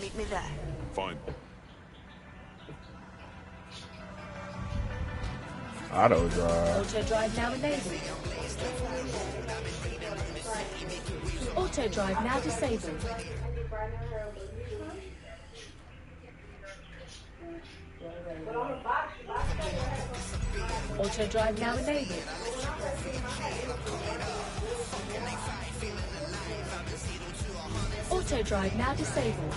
Meet me there. Fine. Auto drive. Auto drive now enabled. Auto drive now disabled. Auto drive now enabled. Auto drive now disabled.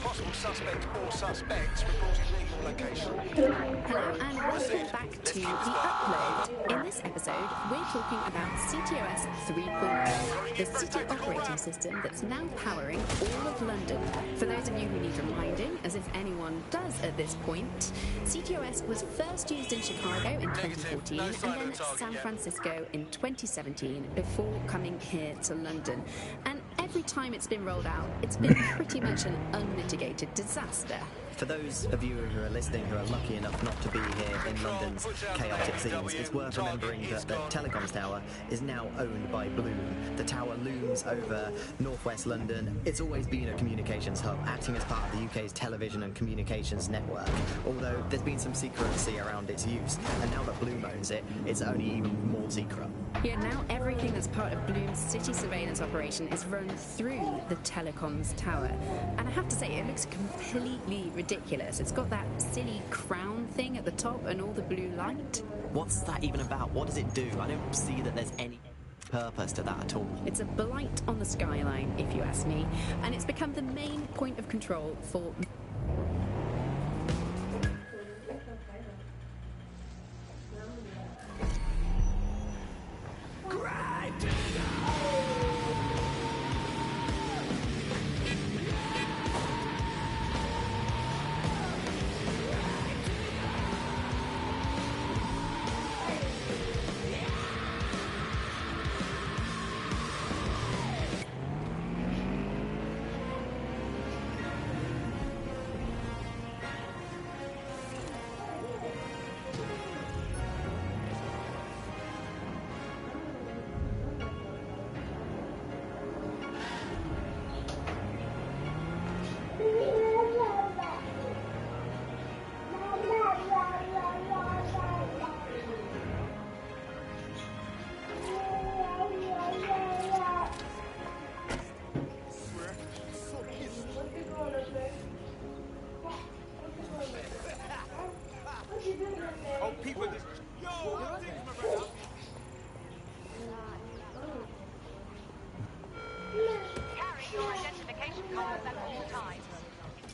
Possible suspect or suspects reported legal location. Hello and welcome back to The Upload. In this episode, we're talking about CTOS 3.0, the city operating system that's now powering all of London. For those of you who need reminding, as if anyone does at this point, CTOS was first used in Chicago in 2014 and then San Francisco in 2017 before coming here to London. And every time it's been rolled out, it's been pretty much an unmitigated disaster. For those of you who are listening who are lucky enough not to be here in London's chaotic scenes, it's worth remembering that the Telecoms Tower is now owned by Bloom. The tower looms over northwest London. It's always been a communications hub, acting as part of the UK's television and communications network, although there's been some secrecy around its use, and now that Bloom owns it, it's only even more secret. Yeah, now everything that's part of Bloom's city surveillance operation is run through the Telecoms Tower. And I have to say, it looks completely ridiculous. It's got that silly crown thing at the top and all the blue light. What's that even about? What does it do? I don't see that there's any purpose to that at all. It's a blight on the skyline, if you ask me, and it's become the main point of control for...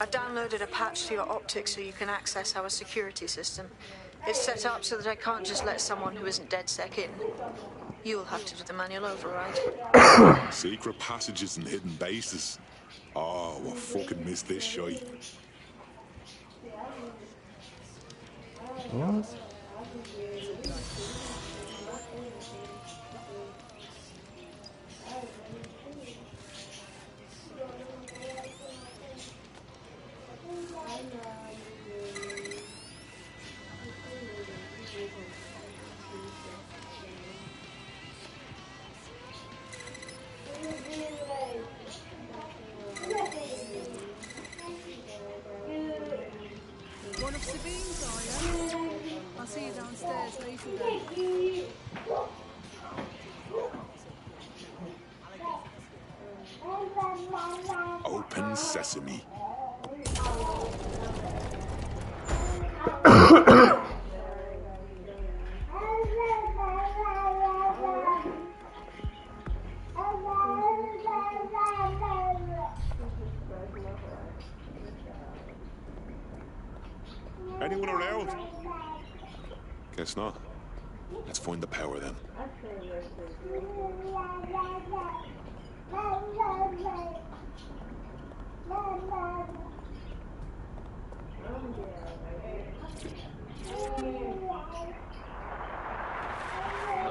I've downloaded a patch to your optics so you can access our security system. It's set up so that I can't just let someone who isn't DedSec in. You'll have to do the manual override. Secret passages and hidden bases. Oh, I fucking missed this shite. What? One of Sabine's, are you? I'll see you downstairs later then. Open sesame. Anyone around? Guess not. Let's find the power then. The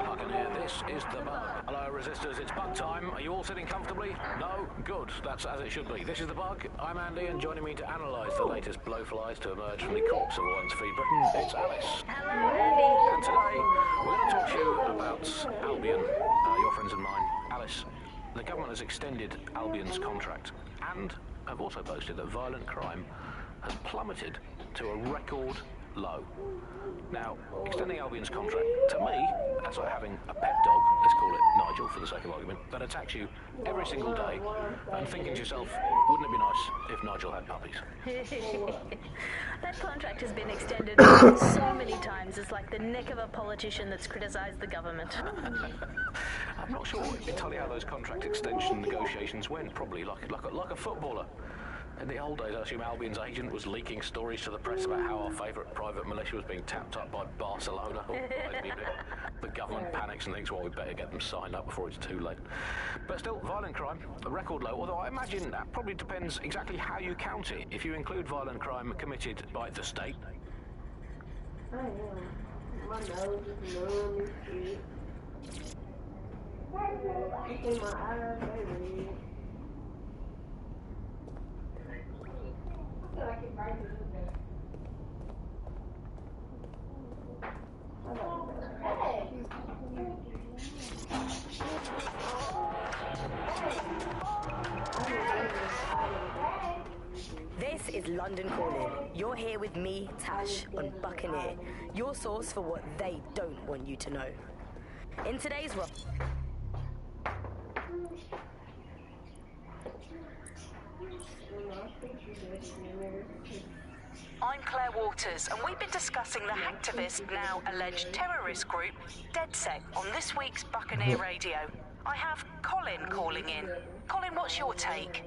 Buccaneer, this is the bar. Hello, resistors, it's bug time. Are you all sitting comfortably? No? Good. That's as it should be. This is The Bug. I'm Andy, and joining me to analyse the latest blowflies to emerge from the corpse of once free Britain, it's Alice. Hello, Andy. And today, we're going to talk to you about Albion, your friends and mine. Alice, the government has extended Albion's contract and have also posted that violent crime has plummeted to a record low. Now, extending Albion's contract, to me, that's like having a pet dog, let's call it Nigel for the sake of argument, that attacks you every single day and thinking to yourself, wouldn't it be nice if Nigel had puppies? That contract has been extended so many times, it's like the neck of a politician that's criticised the government. I'm not sure entirely how those contract extension negotiations went, probably like a footballer. In the old days, I assume Albion's agent was leaking stories to the press about how our favourite private militia was being tapped up by Barcelona. The government panics and thinks, well, we better get them signed up before it's too late. But still, violent crime, a record low, although I imagine that probably depends exactly how you count it. If you include violent crime committed by the state. I am. My nose is numb and shit. I think my eyes are red. This is London Calling. You're here with me, Tash, on Buccaneer, your source for what they don't want you to know. In today's I'm Claire Waters, and we've been discussing the hacktivist, now alleged terrorist group, DedSec, on this week's Buccaneer Radio. I have Colin calling in. Colin, what's your take?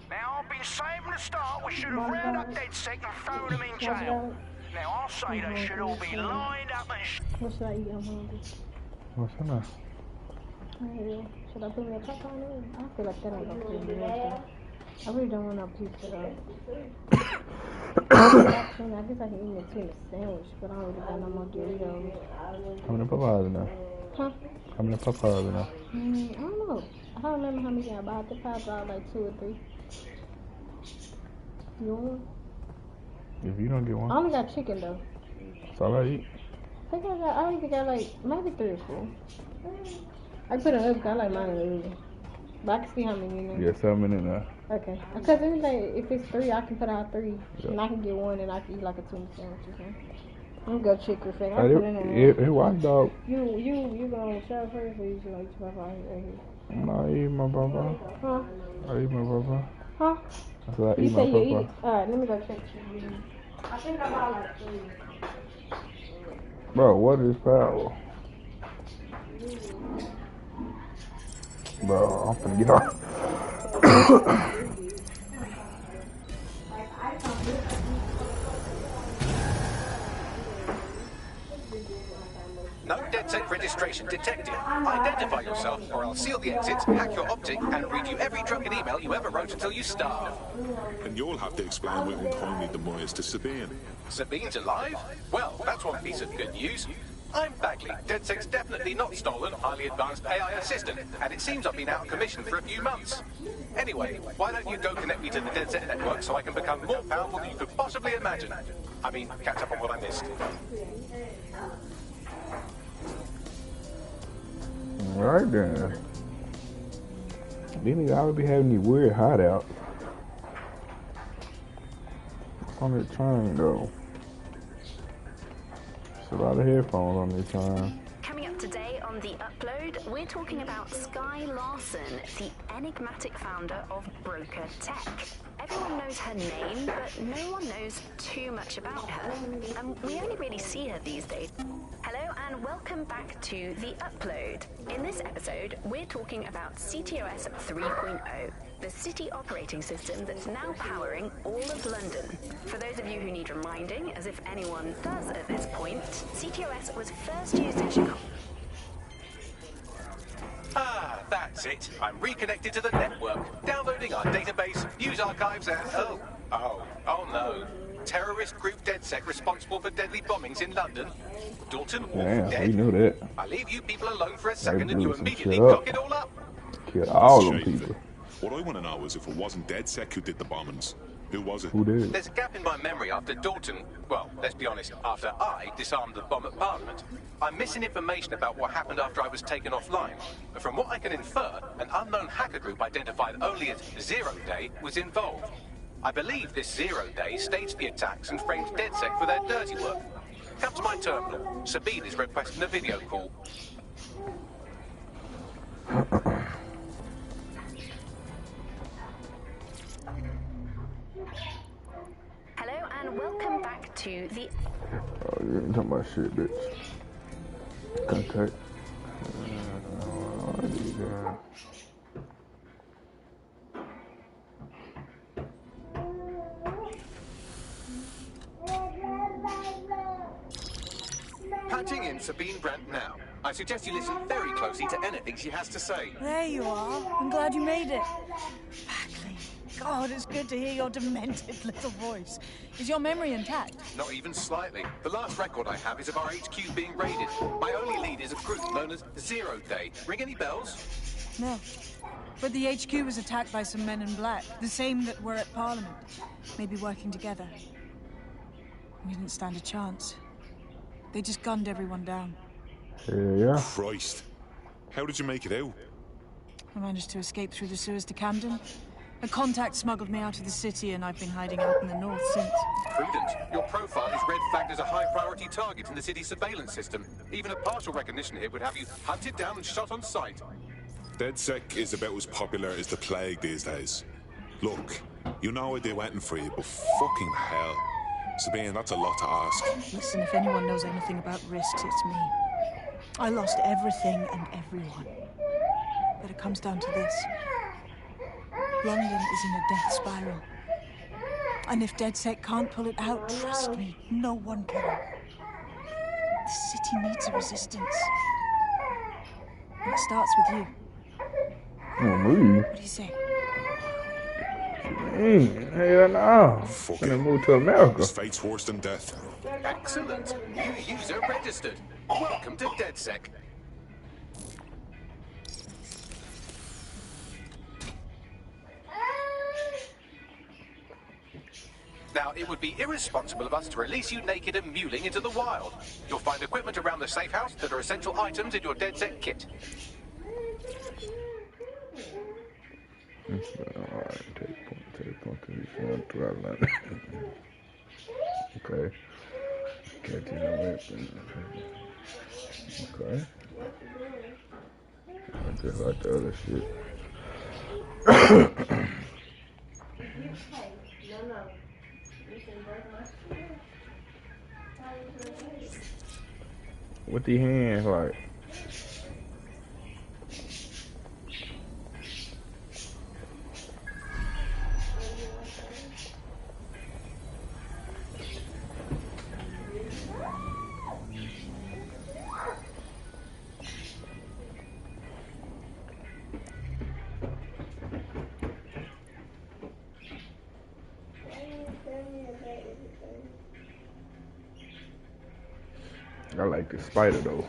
Now, I've been saying from the start we should have rounded up DedSec and thrown them in jail. Now, I'll say they should all be lined up and What should I eat? I'm hungry. What's in there? Should I put me a cup on it? I feel like that ain't gonna put me in. I really don't want no pizza though. I guess I can eat a tuna sandwich, but I don't really got no more Doritos. How many Popeyes in there? Huh? How many Popeyes in there? I don't know. I don't remember how many I bought. The probably bought like 2 or 3. You want one? If you don't get one. I only got chicken though. That's all I eat. I only think I like maybe 3 or 4. I put it up. I like mine in the oven. But I can see how many in there. Yeah, 7 in there. Okay. Because if it's 3, I can put out 3. Yep. And I can get 1 and I can eat like a tuna sandwich or something. I'm gonna go chicken fing. I put it in there. Watch dog. You gonna shower first or you just gonna eat your papa right here? No, I eat my papa. Huh? I eat my papa. Huh? I said I You eat say my you eat papa. it? Alright, let me go check you. I think I bought like 3. Bro, what is power? Bro, I'm finna get off. No DedSec registration detected. Identify yourself, or I'll seal the exits, hack your optic, and read you every drunken email you ever wrote until you starve. And you'll have to explain what employment the demise to Sabine. Sabine's alive? Well, that's one piece of good news. I'm Bagley. DedSec's definitely not stolen, highly advanced AI assistant, and it seems I've been out of commission for a few months. Anyway, why don't you go connect me to the DedSec network so I can become more powerful than you could possibly imagine? I mean, catch up on what I missed. Alright then. These niggas always be having these weird hideouts. On the train though. It's a lot of headphones on this time. Coming up today on The Upload, we're talking about Skye Larson, the enigmatic founder of Broker Tech. Everyone knows her name, but no one knows too much about her. And we only really see her these days. Hello and welcome back to The Upload. In this episode, we're talking about CTOS 3.0, the city operating system that's now powering all of London. For those of you who need reminding, as if anyone does at this point, CTOS was first used in Chicago. Ah, that's it. I'm reconnected to the network, downloading our database, news archives, and oh no. terrorist group DedSec responsible for deadly bombings in London? Dalton Wolf Damn, dead? we knew that. I leave you people alone for a They second and you blew some immediately shit up. cock it all up. Killed all It's a them shame, people. What I want to know is if it wasn't DedSec who did the bombings, who was it? Who did? There's a gap in my memory after Dalton, well, let's be honest, after I disarmed the bomb at Parliament. I'm missing information about what happened after I was taken offline. But from what I can infer, an unknown hacker group identified only as Zero Day was involved. I believe this 0 Day staged the attacks and framed DedSec for their dirty work. Come to my terminal. Sabine is requesting a video call. Hello and welcome back to the... Oh, you ain't talking about shit, bitch. Contact. Patching in Sabine Brandt now. I suggest you listen very closely to anything she has to say. There you are. I'm glad you made it. Bagley. God, it's good to hear your demented little voice. Is your memory intact? Not even slightly. The last record I have is of our HQ being raided. My only lead is a group known as 0 Day. Ring any bells? No. But the HQ was attacked by some men in black, the same that were at Parliament. Maybe working together. We didn't stand a chance. They just gunned everyone down. Yeah. Christ. How did you make it out? I managed to escape through the sewers to Camden. A contact smuggled me out of the city, and I've been hiding out in the north since. Prudent. Your profile is red flagged as a high-priority target in the city's surveillance system. Even a partial recognition hit would have you hunted down and shot on sight. DedSec is about as popular as the plague these days. Look, you know I'd do anything for you, but fucking hell. Sabine, that's a lot to ask. Listen, if anyone knows anything about risks, it's me. I lost everything and everyone. But it comes down to this. London is in a death spiral. And if DedSec can't pull it out, trust me, no one can. The city needs a resistance. And it starts with you. Oh, me? What do you say? Hell no. Fuck Gonna it. move to America. This fate's worse than death. Excellent. New user registered. Welcome to DedSec. Now, it would be irresponsible of us to release you naked and mewling into the wild. You'll find equipment around the safe house that are essential items in your DedSec kit. Alright, take point to be found throughout London. Okay. Can't do no weapon. Okay. I just like the other shit. What the hands like? I like the spider though.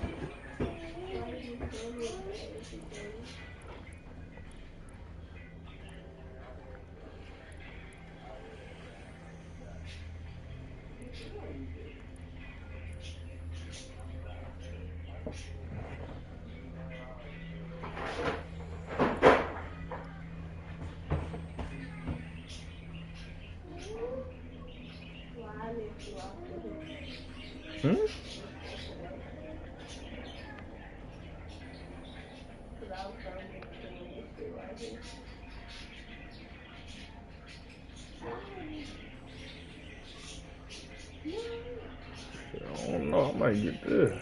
I don't know, I might get this.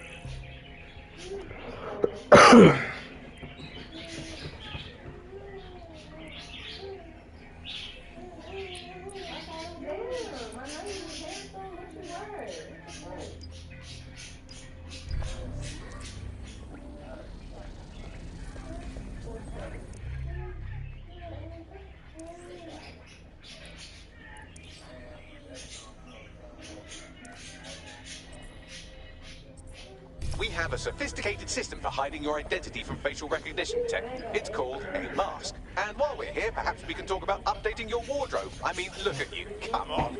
have a sophisticated system for hiding your identity from facial recognition tech. It's called a mask. And while we're here, perhaps we can talk about updating your wardrobe. I mean, look at you. Come on.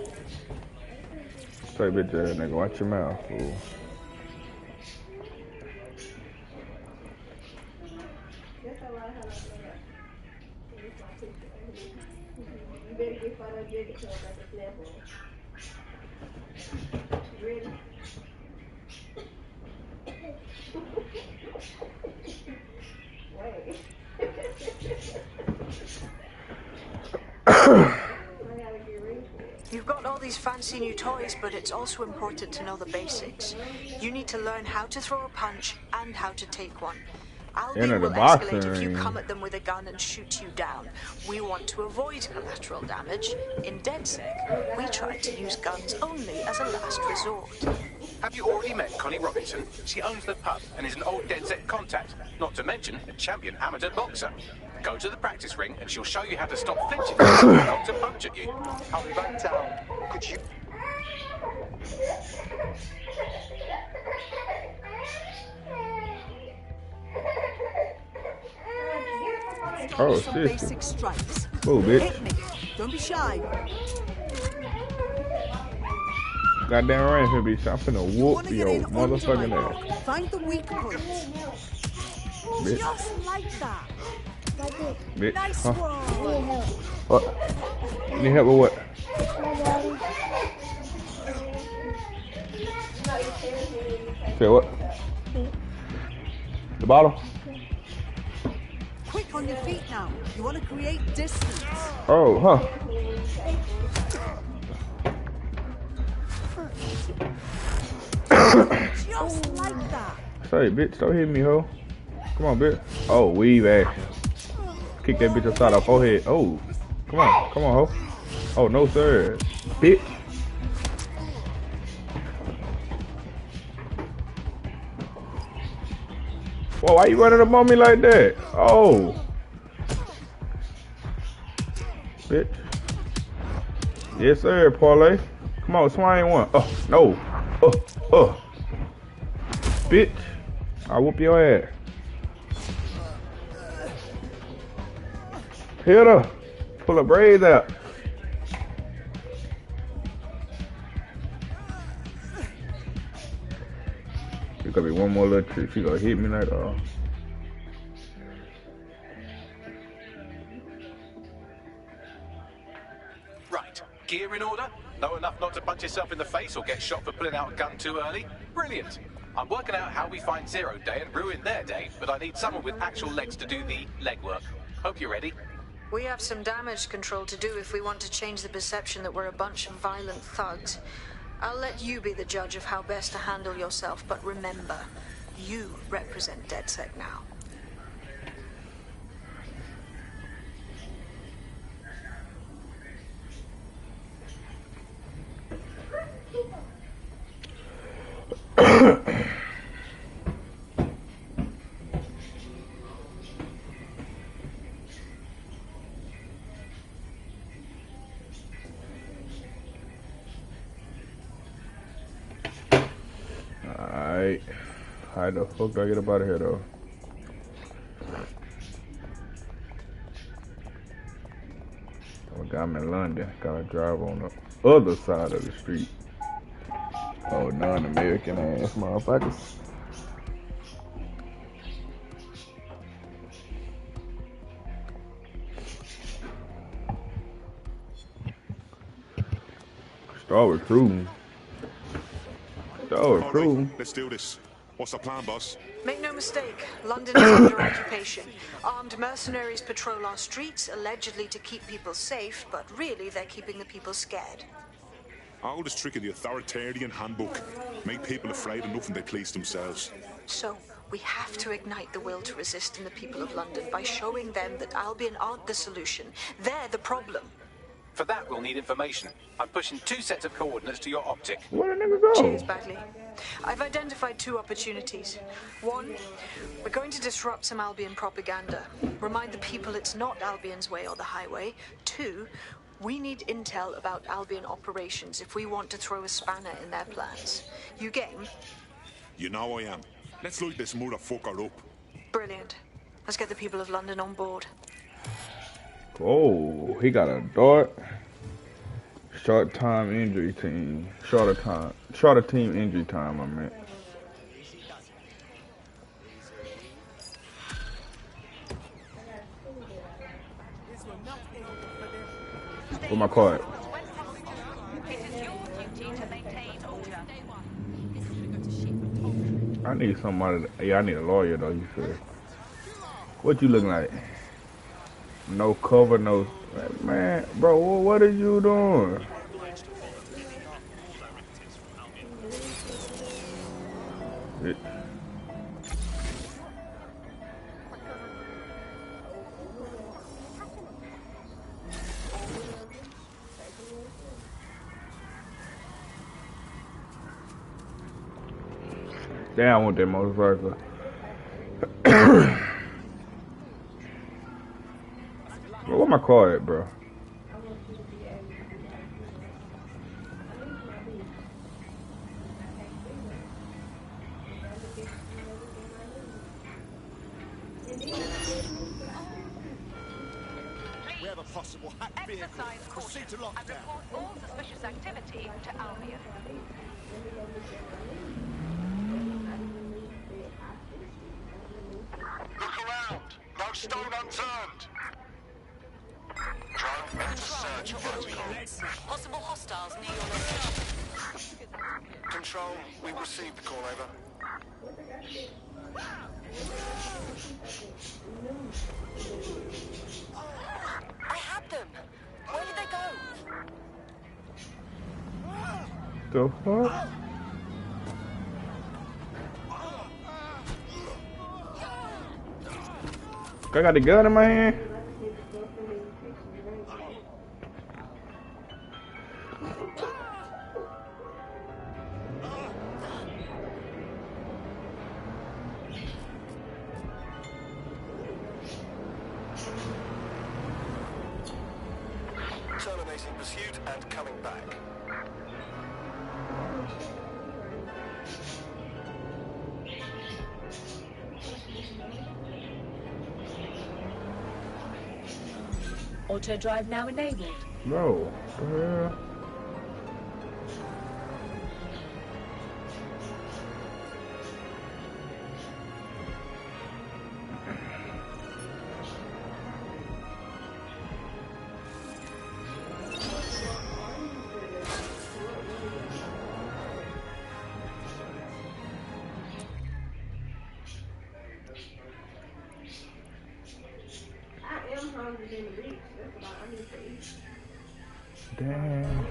Say, bitch ass nigga, watch your mouth, fool. You've got all these fancy new toys, but it's also important to know the basics. You need to learn how to throw a punch and how to take one. Albion will escalate if you come at them with a gun and shoot you down. We want to avoid collateral damage. In DedSec, we try to use guns only as a last resort. Have you already met Connie Robinson? She owns the pub and is an old DedSec contact, not to mention a champion amateur boxer. Go to the practice ring and she'll show you how to stop flinching and not to punch at you. I'll be back down. Could you... Oh, Some shit. basic strikes. Oh, bitch. Hit me. Don't be shy. Goddamn right here, bitch. I'm finna whoop your motherfucking ass. Find the weak points. Bitch. Just like that. Bitch. Nice Huh? one. What? You need help with what? Say what? The bottle? Quick on your feet now. You want to create distance. Oh, huh. Just like that. Say, bitch, don't hit me, ho. Come on, bitch. Oh, weave ass. Kick that bitch upside her forehead. Oh, come on, ho. Oh, no, sir. Bitch. Whoa, why you running up on me like that? Oh. Bitch. Yes, sir, parlay. Come on, swing one. Oh, no. Bitch. I'll whoop your ass. Hit her. Pull her braids out. There's gonna be one more little trick. She gonna hit me like, oh. Right. Gear in order? Know enough not to punch yourself in the face or get shot for pulling out a gun too early? Brilliant. I'm working out how we find Zero Day and ruin their day, but I need someone with actual legs to do the legwork. Hope you're ready. We have some damage control to do if we want to change the perception that we're a bunch of violent thugs. I'll let you be the judge of how best to handle yourself, but remember, you represent DedSec now. Alright. How the fuck do I get up out of here, though? I'm in London. Gotta drive on the other side of the street. Oh, non-American ass motherfuckers. Start recruiting. All right, let's do this. What's the plan, boss? Make no mistake, London is under occupation. Armed mercenaries patrol our streets, allegedly to keep people safe, but really they're keeping the people scared. Oldest trick of the authoritarian handbook. Make people afraid enough when they police themselves. So, we have to ignite the will to resist in the people of London by showing them that Albion aren't the solution. They're the problem. For that, we'll need information. I'm pushing 2 sets of coordinates to your optic. Where the nigga go? Cheers, Bagley. I've identified 2 opportunities. 1, we're going to disrupt some Albion propaganda. Remind the people it's not Albion's way or the highway. 2, we need intel about Albion operations if we want to throw a spanner in their plans. You game? You know I am. Let's light this motherfucker up. Brilliant. Let's get the people of London on board. Oh, he got a dart. Short time injury team. Shorter team injury time, I meant. Where's my card? I need somebody. Yeah, I need a lawyer though. You said. What you looking like? No cover, no. Man, bro, what are you doing? Damn, I want that motorcycle. Where my car at, bro? We have a possible hack vehicle. Proceed to lockdown. And report all suspicious activity to Albion. Look around. No stone unturned. Drone, ready to search protocol. Possible hostiles near your location. Control, we've received the call, over. I had them. Where did they The go? fuck? I got the gun in my hand. Terminating pursuit and coming back. Auto drive now enabled. Bro, what the hell? Damn.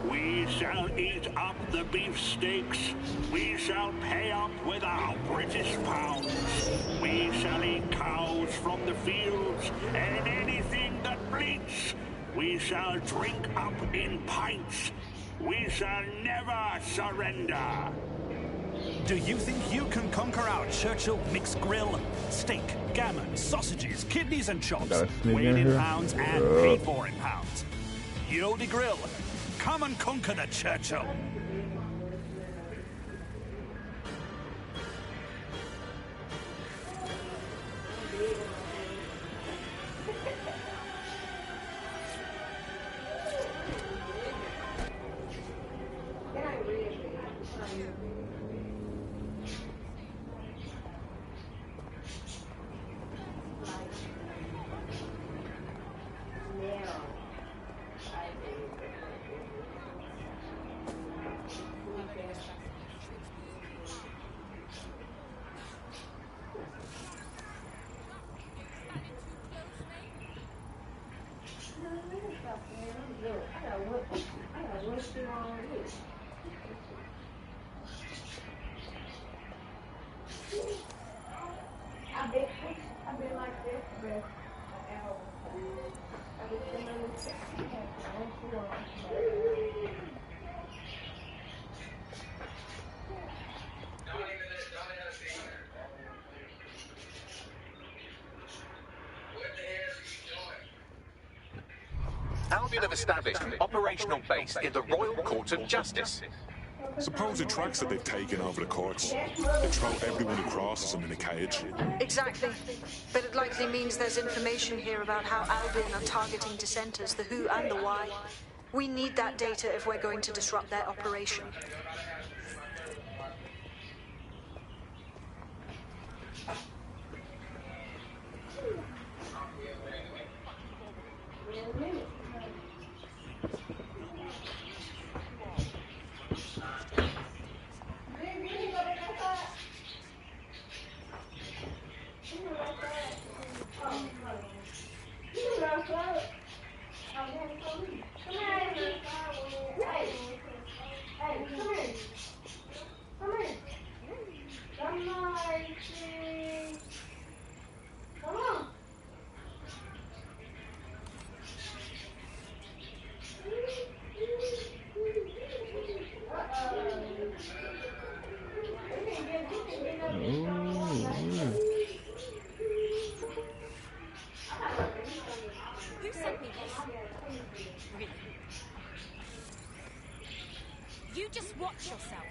We shall eat up the beefsteaks. We shall pay up with our British pounds. We shall eat cows from the fields and anything that bleats. We shall drink up in pints. We shall never surrender. Do you think you can conquer our Churchill mixed grill? Steak, gammon, sausages, kidneys and chops. Weighed in pounds and paid for in pounds. Yodi Grill. Come and conquer the Churchill. Albion have established an operational base in the Royal Court of Justice. Suppose the tracks that they've taken over the courts. They throw everyone who crosses them in a cage. Exactly. But it likely means there's information here about how Albion are targeting dissenters, the who and the why. We need that data if we're going to disrupt their operation. Who sent me this? Really? You just watch yourself.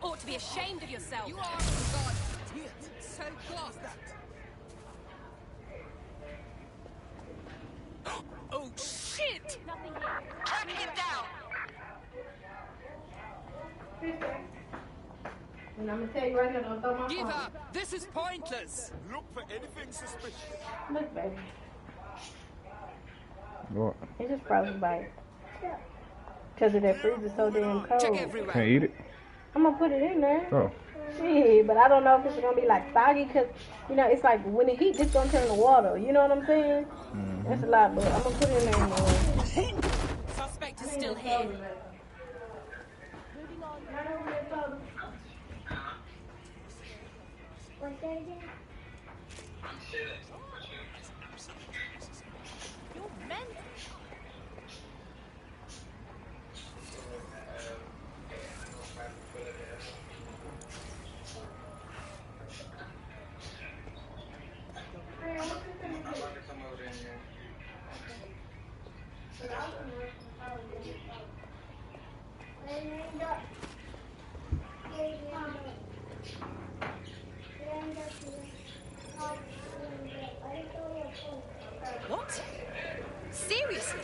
Ought to be ashamed of yourself. You are God's tears. So glass that. Oh shit! Nothing here. Track him down. And I'm gonna tell you right now, don't throw my Give phone. up! This is pointless! Look for anything suspicious. Look, baby. What? It's just frozen bite. Because of that freezer so damn cold. Check everywhere. Can't eat it? I'm gonna put it in there. Oh. Shit, but I don't know if it's gonna be like soggy because, you know, it's like when it heats, it's gonna turn to water. You know what I'm saying? Mm-hmm. That's a lot, but I'm gonna put it in there anyway. Suspect is still here. You're mental. What? Seriously?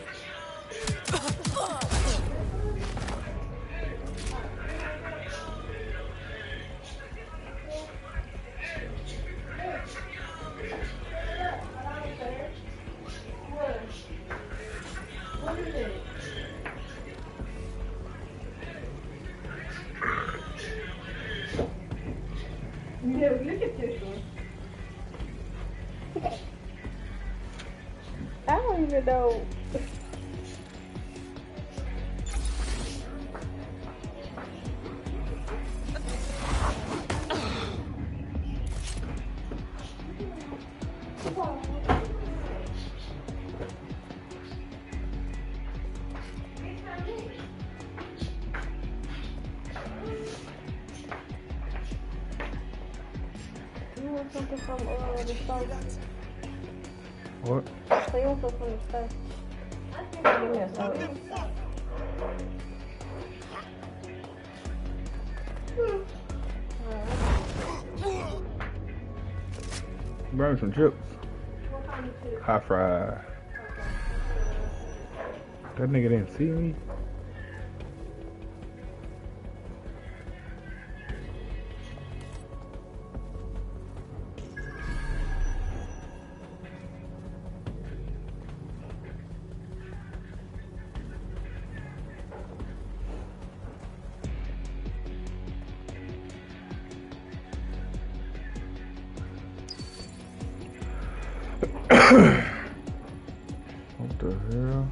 Yeah, look at this one. I don't even know. You want something from the store? What? So you want something from the store? Give me a soda. Bring some chips. Hot fry. That nigga didn't see me. What the hell?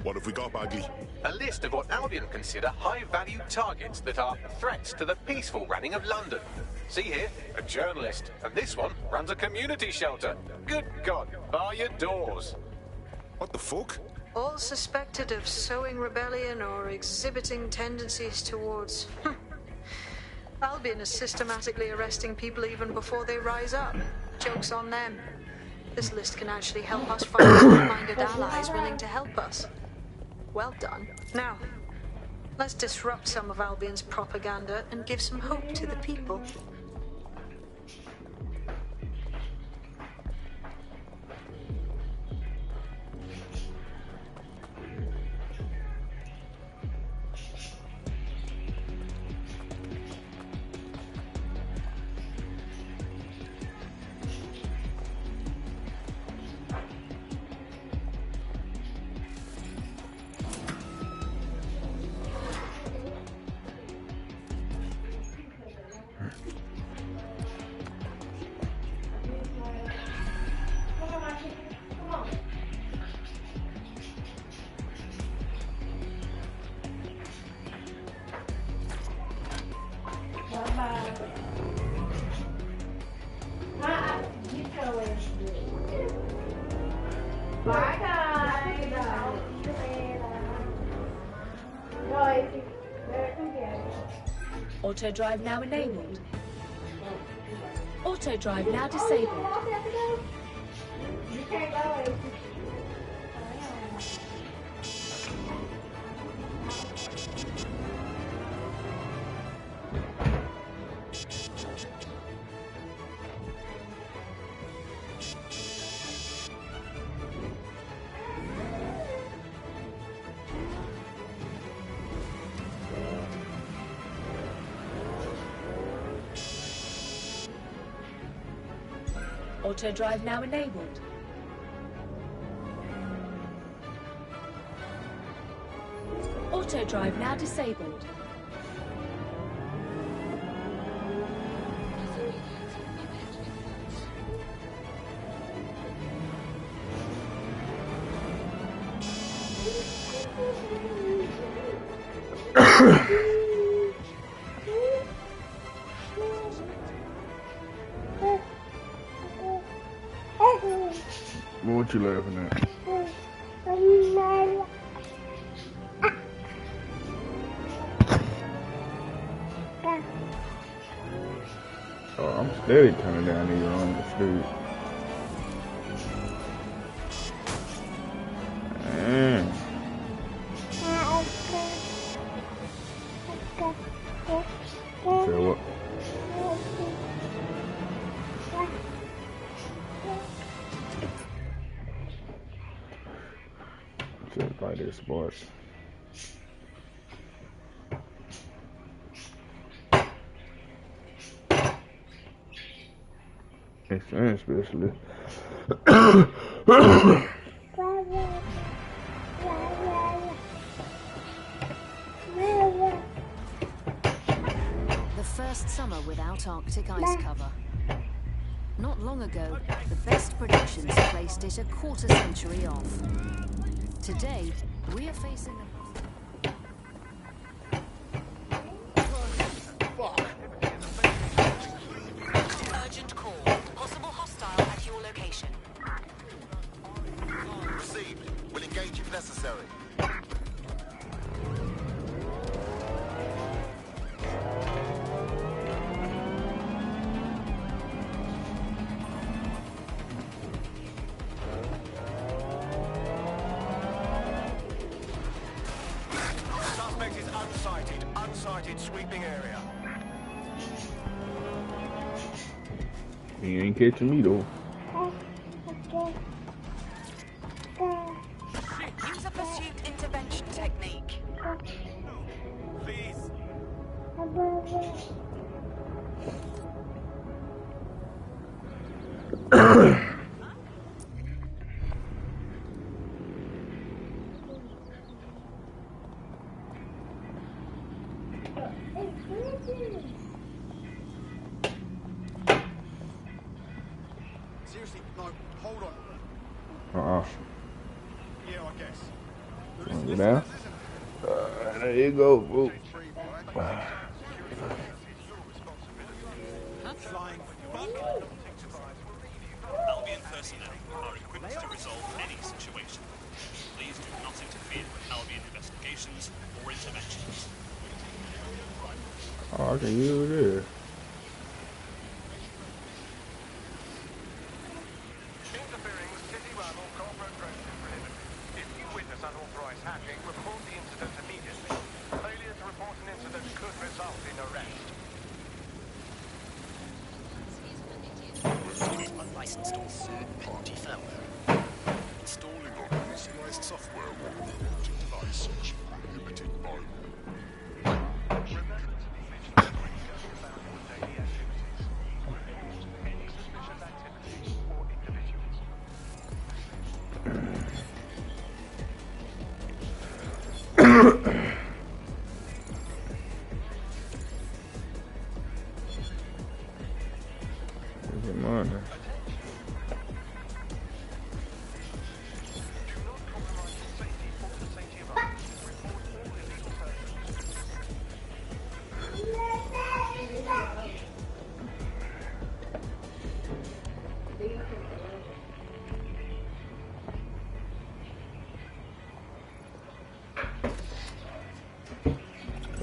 What have we got, Bagley? A list of what Albion consider high-value targets that are threats to the peaceful running of London. See here, a journalist, and this one runs a community shelter. Good God, bar your doors. What the fuck? All suspected of sowing rebellion or exhibiting tendencies towards... Albion is systematically arresting people even before they rise up. Joke's on them. This list can actually help us find like-minded allies willing to help us. Well done. Now, let's disrupt some of Albion's propaganda and give some hope to the people. Auto drive now enabled. Auto drive now disabled. Auto drive now enabled. Auto drive now disabled. What you laughing at? Oh, I'm steady turning down these on the street. Man. Say what? Just like this sports. Experience specialist. The first summer without Arctic ice cover. Not long ago, the best predictions placed it a quarter century off. Today, we are facing a... Urgent call. Possible hostile at your location. Received. We'll engage if necessary. Suspect is unsighted. Unsighted sweeping area. He ain't catching me though. Use a pursuit intervention technique. Please. Seriously, no, hold on. Yeah, I guess. Go down. There you go, boo. Flying Albion personnel are equipped to resolve any situation. Please do not interfere with Albion investigations or interventions. Oh, I can use this. interfering with city run or corporate premises prohibited. If you witness unauthorized hacking, report the incident immediately. Failure to report an incident could result in arrest. Unlicensed or third-party firmware. Installing unauthorized software or reporting devices prohibited by law. Good morning.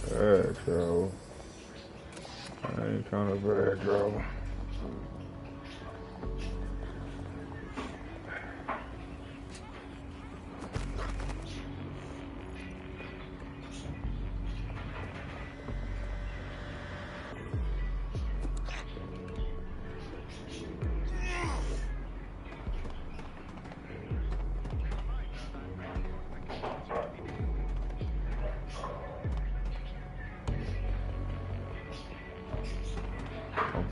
Bad trouble. I ain't trying to bad trouble.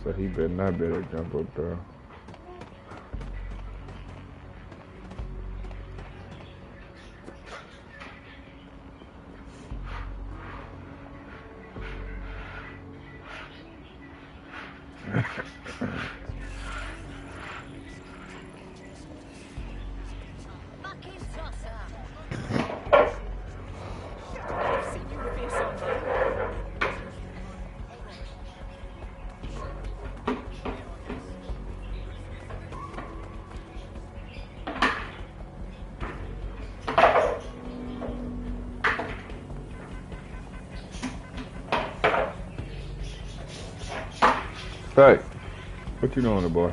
So he better not jump up there. Hey, what you doing, boy?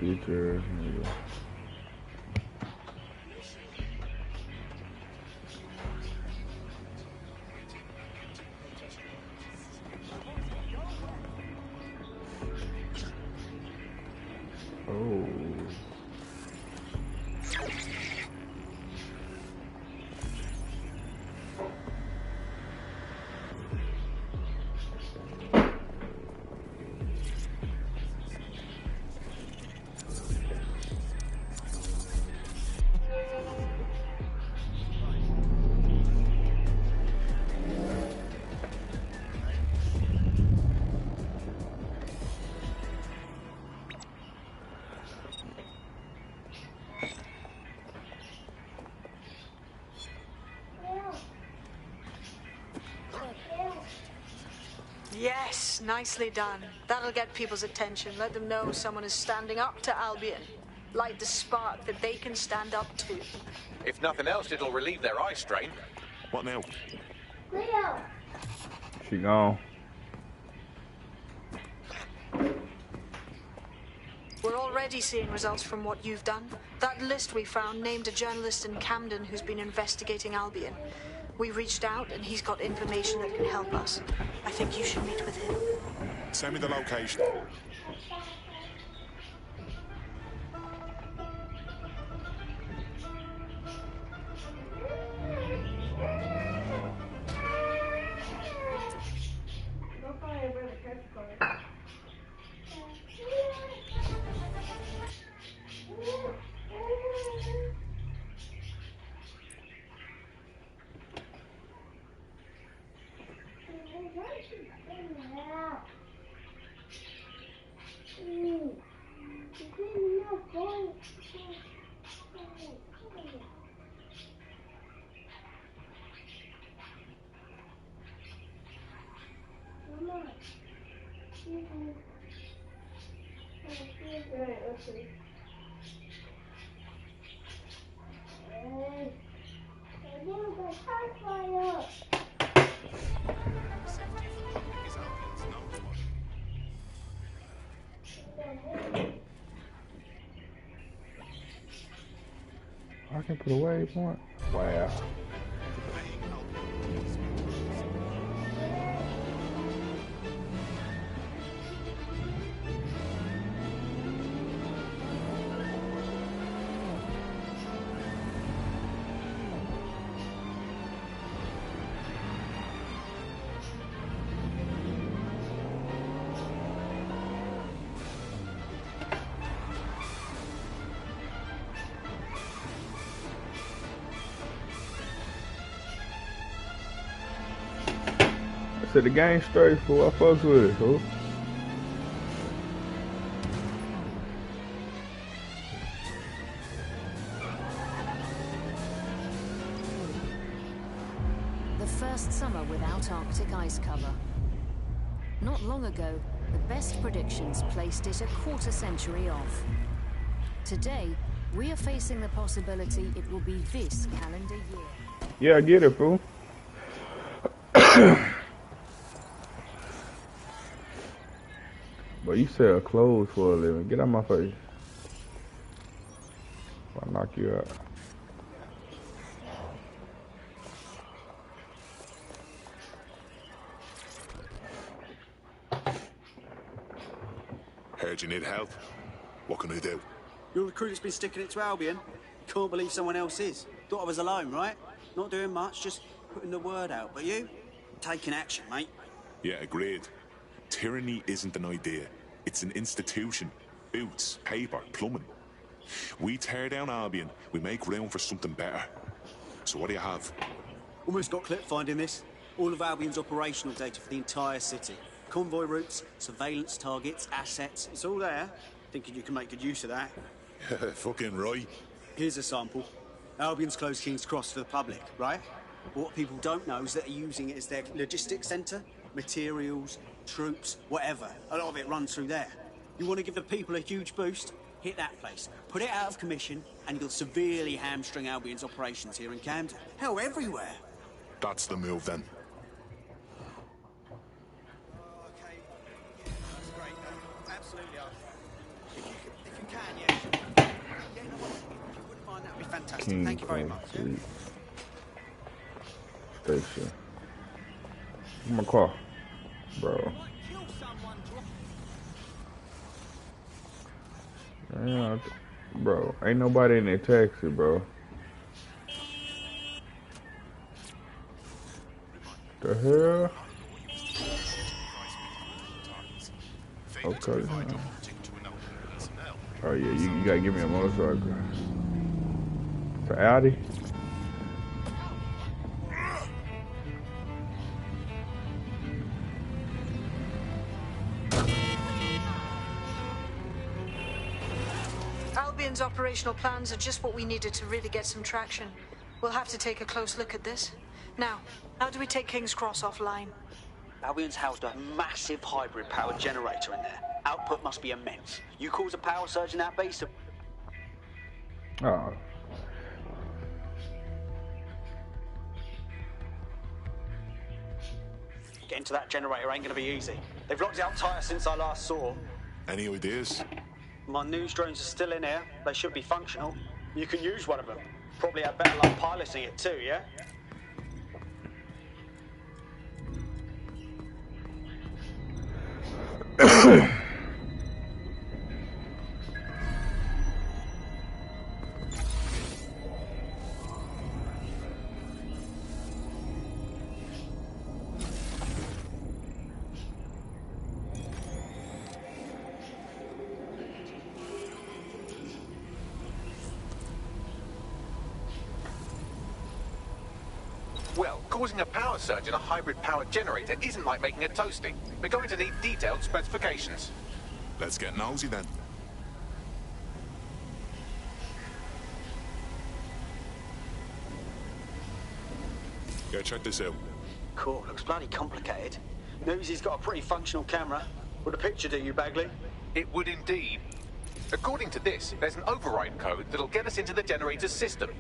Peter. Oh. Yes, nicely done. That'll get people's attention. Let them know someone is standing up to Albion. Light the spark that they can stand up to. If nothing else, it'll relieve their eye strain. What now? She gone. We're already seeing results from what you've done. That list we found named a journalist in Camden who's been investigating Albion. We reached out and he's got information that can help us. I think you should meet with him. Send me the location. I can put a waypoint. Wow. Set the game straight, fool. I fucks with it, fool. The first summer without Arctic ice cover. Not long ago, the best predictions placed it a quarter century off. Today, we are facing the possibility it will be this calendar year. Yeah, I get it, fool. But you sell clothes for a living. Get out my face. I'll knock you out. Heard you need help. What can I do? Your recruiter's been sticking it to Albion. Can't believe someone else is. Thought I was alone, right? Not doing much, just putting the word out. But you? Taking action, mate. Yeah, agreed. Tyranny isn't an idea. It's an institution. Boots, paper, plumbing. We tear down Albion, we make room for something better. So what do you have? Almost got clip finding this. All of Albion's operational data for the entire city. Convoy routes, surveillance targets, assets. It's all there. Thinking you can make good use of that. Fucking right. Here's a sample. Albion's closed King's Cross for the public, right? What people don't know is that they're using it as their logistics centre. Materials, troops, whatever. A lot of it runs through there. You want to give the people a huge boost? Hit that place. Put it out of commission, and you'll severely hamstring Albion's operations here in Camden. Hell, everywhere. That's the move, then. Okay. That's great. Absolutely. If you can, yeah. Yeah, no, if you wouldn't mind, that would be fantastic. King Thank you very much. Street. Station. My car, bro. Yeah, bro, ain't nobody in that taxi, bro. The hell? Okay. Oh yeah, you gotta give me a motorcycle. To Audi? Albion's operational plans are just what we needed to really get some traction. We'll have to take a close look at this. Now, how do we take King's Cross offline? Albion's housed a massive hybrid powered generator in there. Output must be immense. You cause a power surge in that base. Oh. Getting to that generator ain't gonna be easy. They've locked it up tighter since I last saw. Any ideas? My news drones are still in here. They should be functional. You can use one of them. Probably have better luck piloting it too, yeah? Well, causing a power surge in a hybrid-powered generator isn't like making a toasty. We're going to need detailed specifications. Let's get nosy then. Yeah, check this out. Cool, looks bloody complicated. Newsy's got a pretty functional camera. Would a picture do you, Bagley? It would indeed. According to this, there's an override code that'll get us into the generator's system.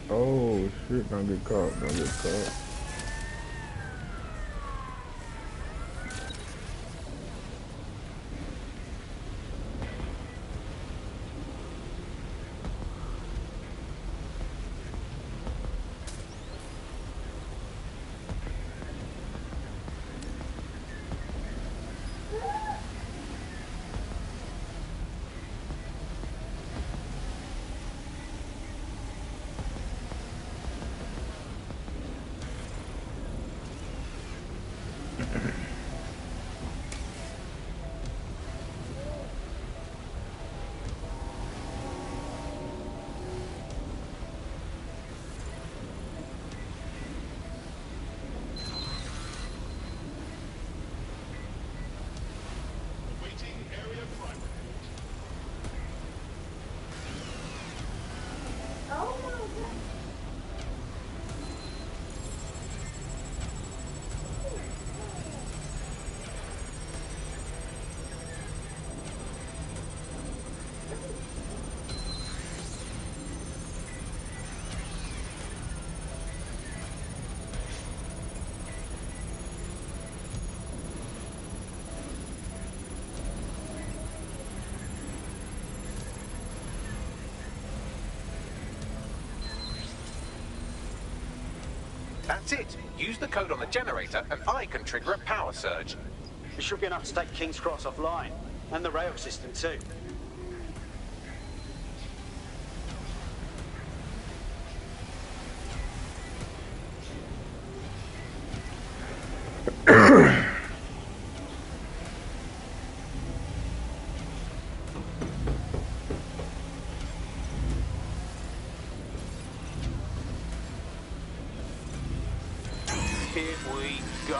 Oh shit, don't get caught, don't get caught. That's it. Use the code on the generator and I can trigger a power surge. It should be enough to take King's Cross offline. And the rail system too. Here we go.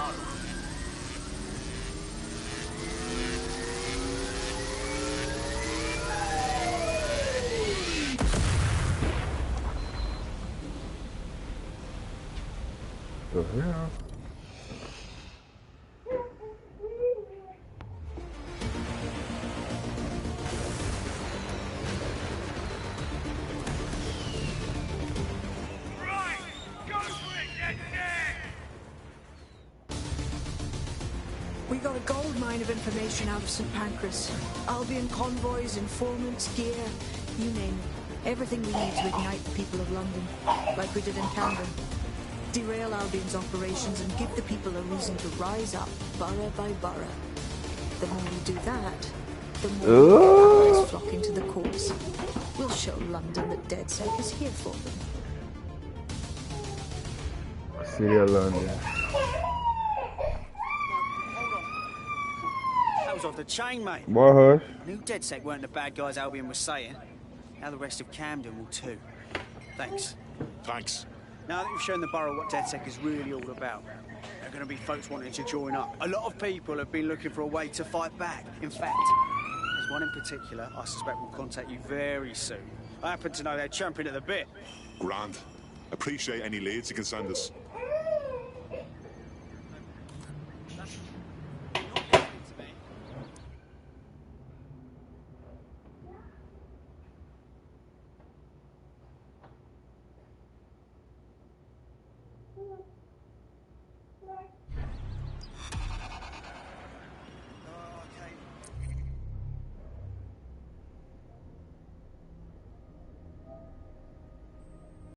Yeah. We got a gold mine of information out of St. Pancras. Albion convoys, informants, gear, you name it. Everything we need to ignite the people of London, like we did in Camden. Derail Albion's operations and give the people a reason to rise up, borough by borough. The more we do that, the more allies flock into the courts. We'll show London that DedSec is here for them. City of London. That was off the chain, mate. Boy, hush. I knew DedSec weren't the bad guys Albion was saying. Now the rest of Camden will too. Thanks. Thanks. Now that you've shown the borough what DedSec is really all about, there are going to be folks wanting to join up. A lot of people have been looking for a way to fight back. In fact, there's one in particular I suspect will contact you very soon. I happen to know they're champing at the bit. Grand. Appreciate any leads you can send us.